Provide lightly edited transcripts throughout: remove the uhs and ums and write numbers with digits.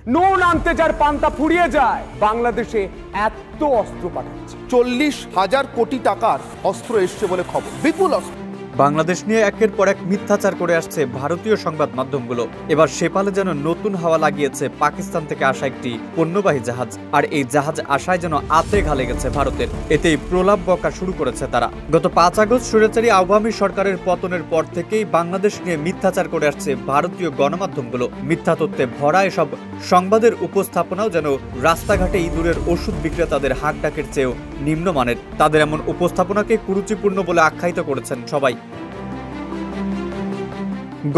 নুন আনতে যার পান্তা ফুরিয়ে যায়, বাংলাদেশে এত অস্ত্র পাঠাচ্ছে। 40,000 কোটি টাকার অস্ত্র এসছে বলে খবর, বিপুল অস্ত্র। বাংলাদেশ নিয়ে একের পর এক মিথ্যাচার করে আসছে ভারতীয় সংবাদ মাধ্যমগুলো। এবার সেপালে যেন নতুন হাওয়া লাগিয়েছে পাকিস্তান থেকে আসা একটি পণ্যবাহী জাহাজ। আর এই জাহাজ আসায় যেন আতে ঘালে গেছে ভারতের। এতেই প্রলাপ বকা শুরু করেছে তারা। গত 5 আগস্ট স্বৈরাচারী আওয়ামী সরকারের পতনের পর থেকেই বাংলাদেশ নিয়ে মিথ্যাচার করে আসছে ভারতীয় গণমাধ্যমগুলো। মিথ্যা তথ্যে ভরা এসব সংবাদের উপস্থাপনাও যেন রাস্তাঘাটে ইঁদুরের ওষুধ বিক্রেতাদের হাঁক ডাকের চেয়েও নিম্নমানের। তাদের এমন উপস্থাপনাকে কুরুচিপূর্ণ বলে আখ্যায়িত করেছেন সবাই।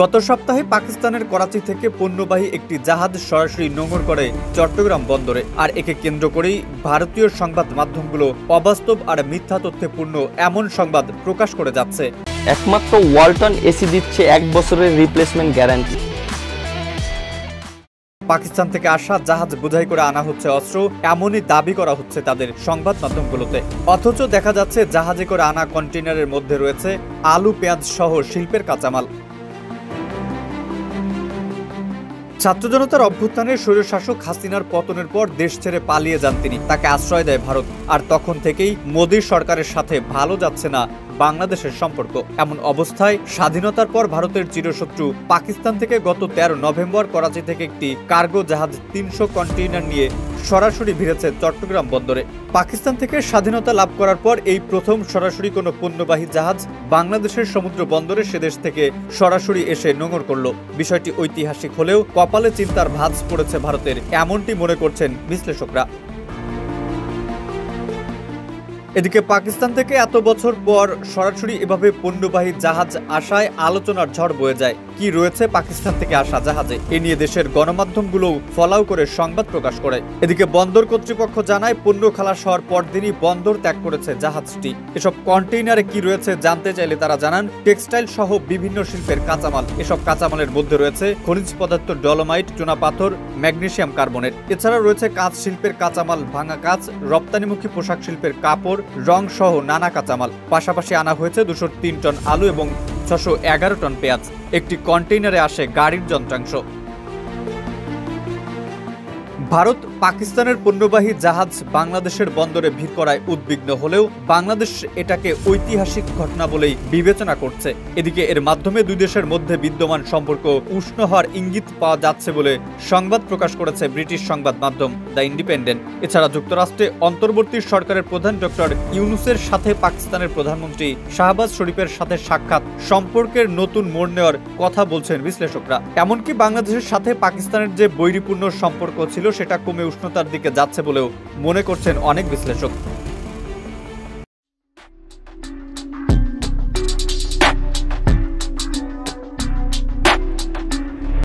গত সপ্তাহে পাকিস্তানের করাচি থেকে পণ্যবাহী একটি জাহাজ সরাসরি নোঙর করে চট্টগ্রাম বন্দরে। আর একে কেন্দ্র করেই ভারতীয় সংবাদ মাধ্যমগুলো অবাস্তব আর মিথ্যা তথ্যে পূর্ণ এমন সংবাদ প্রকাশ করে যাচ্ছে। একমাত্র ওয়ালটন এসি দিচ্ছে 1 বছরের রিপ্লেসমেন্ট গ্যারান্টি। পাকিস্তান থেকে আসা জাহাজ বোঝাই করে আনা হচ্ছে অস্ত্র, এমনই দাবি করা হচ্ছে তাদের সংবাদ মাধ্যমগুলোতে। অথচ দেখা যাচ্ছে জাহাজে করে আনা কন্টেইনারের মধ্যে রয়েছে আলু, পেঁয়াজ সহ শিল্পের কাঁচামাল। ছাত্র জনতার অভ্যুত্থানে স্বৈরশাসক হাসিনার পতনের পর দেশ ছেড়ে পালিয়ে যান তিনি। তাকে আশ্রয় দেয় ভারত। আর তখন থেকেই মোদী সরকারের সাথে ভালো যাচ্ছে না বাংলাদেশের সম্পর্ক। এমন অবস্থায় স্বাধীনতার পর ভারতের চিরশত্রু পাকিস্তান থেকে গত 13 নভেম্বর করাচি থেকে একটি কার্গো জাহাজ 300 কন্টেইনার নিয়ে সরাসরি ভিড়েছে চট্টগ্রাম বন্দরে। পাকিস্তান থেকে স্বাধীনতা লাভ করার পর এই প্রথম সরাসরি কোনো পণ্যবাহী জাহাজ বাংলাদেশের সমুদ্র বন্দরে সেদেশ থেকে সরাসরি এসে নোঙর করল। বিষয়টি ঐতিহাসিক হলেও কপালে চিন্তার ভাঁজ পড়েছে ভারতের, এমনটি মনে করছেন বিশ্লেষকরা। এদিকে পাকিস্তান থেকে এত বছর পর সরাসরি এভাবে পণ্যবাহী জাহাজ আসায় আলোচনার ঝড় বয়ে যায়। কি রয়েছে পাকিস্তান থেকে আসা জাহাজে, এ নিয়ে দেশের গণমাধ্যমগুলোও ফলাও করে সংবাদ প্রকাশ করে। এদিকে বন্দর কর্তৃপক্ষ জানায় পণ্য খালাস হওয়ার পরদিনই বন্দর ত্যাগ করেছে জাহাজটি। এসব কন্টেইনারে কি রয়েছে জানতে চাইলে তারা জানান টেক্সটাইল সহ বিভিন্ন শিল্পের কাঁচামাল। এসব কাঁচামালের মধ্যে রয়েছে খনিজ পদার্থ ডলোমাইট, চুনাপাথর, ম্যাগনেসিয়াম কার্বনেট। এছাড়া রয়েছে কাঁচ শিল্পের কাঁচামাল, ভাঙা কাঁচ, রপ্তানিমুখী পোশাক শিল্পের কাপড়, রং সহ নানা কাঁচামাল। পাশাপাশি আনা হয়েছে 203 টন আলু এবং 611 টন পেঁয়াজ। একটি কন্টেইনারে আসে গাড়ির যন্ত্রাংশ। ভারত পাকিস্তানের পণ্যবাহী জাহাজ বাংলাদেশের বন্দরে ভিড় করায় উদ্বিগ্ন হলেও বাংলাদেশ এটাকে ঐতিহাসিক ঘটনা বলেই বিবেচনা করছে। এদিকে এর মাধ্যমে দুই দেশের মধ্যে বিদ্যমান সম্পর্ক উষ্ণ হওয়ার ইঙ্গিত পাওয়া যাচ্ছে বলে সংবাদ প্রকাশ করেছে ব্রিটিশ সংবাদ মাধ্যম দ্য ইন্ডিপেন্ডেন্ট। এছাড়া যুক্তরাষ্ট্রে অন্তর্বর্তী সরকারের প্রধান ডক্টর ইউনূসের সাথে পাকিস্তানের প্রধানমন্ত্রী শাহবাজ শরীফের সাথে সাক্ষাৎ সম্পর্কের নতুন মোড় নেওয়ার কথা বলছেন বিশ্লেষকরা। এমনকি বাংলাদেশের সাথে পাকিস্তানের যে বৈরিপূর্ণ সম্পর্ক ছিল সেটা কমে উষ্ণতার দিকে যাচ্ছে বলেও মনে করছেন অনেক বিশ্লেষক।